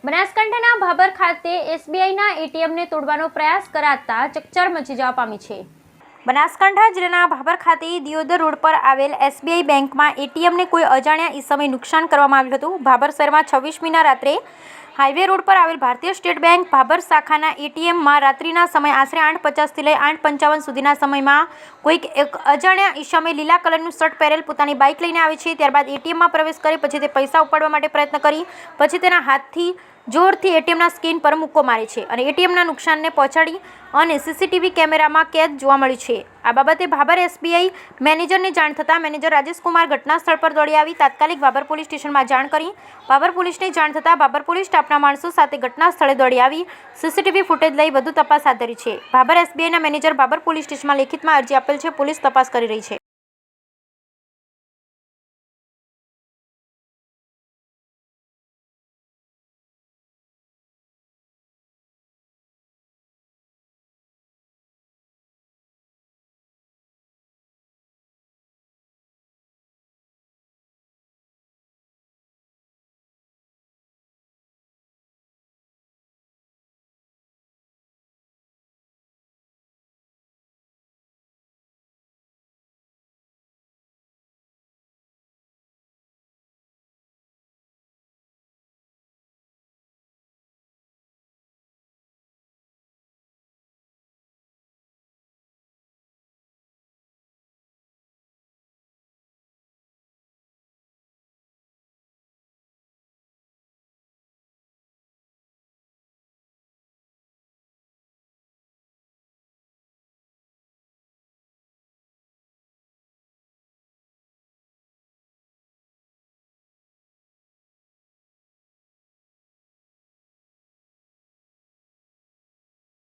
બનાસકાંઠાના ભાભર ખાતે એસબીઆઈના એટીએમને તોડવાનો પ્રયાસ કરાતા ચકચાર મચી જવા પામી છે। બનાસકાંઠા જિલ્લાના ભાભર ખાતે દિયોદર રોડ પર આવેલ એસબીઆઈ બેંકમાં એટીએમને કોઈ અજાણ્યા ઈસમે નુકસાન કરવામાં આવ્યું હતું। ભાભર શહેરમાં 26મીના રાત્રે હાઈવે રોડ પર આવેલ ભારતીય સ્ટેટ બેંક ભાભર શાખાના એટીએમમાં રાત્રિના સમય આશરે 8:50થી લઈ 8:55 સુધીના સમયમાં કોઈક એક અજાણ્યા ઈસમે લીલા કલરનું શર્ટ પહેરેલ પોતાની બાઇક લઈને આવે છે। ત્યારબાદ એટીએમમાં પ્રવેશ કરી પછી તે પૈસા ઉપાડવા માટે પ્રયત્ન કરી પછી તેના હાથથી જોરથી એટીએમના સ્ક્રીન પર મુક્કો મારે છે અને એટીએમના નુકસાનને પહોંચાડી અને સીસીટીવી કેમેરામાં કેદ જોવા મળી છે। આ બાબતે ભાભર એસબીઆઈ મેનેજરને જાણ થતાં મેનેજર રાજેશકુમાર ઘટના સ્થળ પર દોડી આવી તાત્કાલિક ભાભર પોલીસ સ્ટેશનમાં જાણ કરી। ભાભર પોલીસને જાણ થતાં ભાભર પોલીસ સ્ટાફના માણસો સાથે ઘટના સ્થળે દોડી આવી સીસીટીવી ફૂટેજ લઈ વધુ તપાસ હાથ ધરી છે। ભાભર એસબીઆઈના મેનેજર ભાભર પોલીસ સ્ટેશનમાં લેખિતમાં અરજી આપેલ છે, પોલીસ તપાસ કરી રહી છે।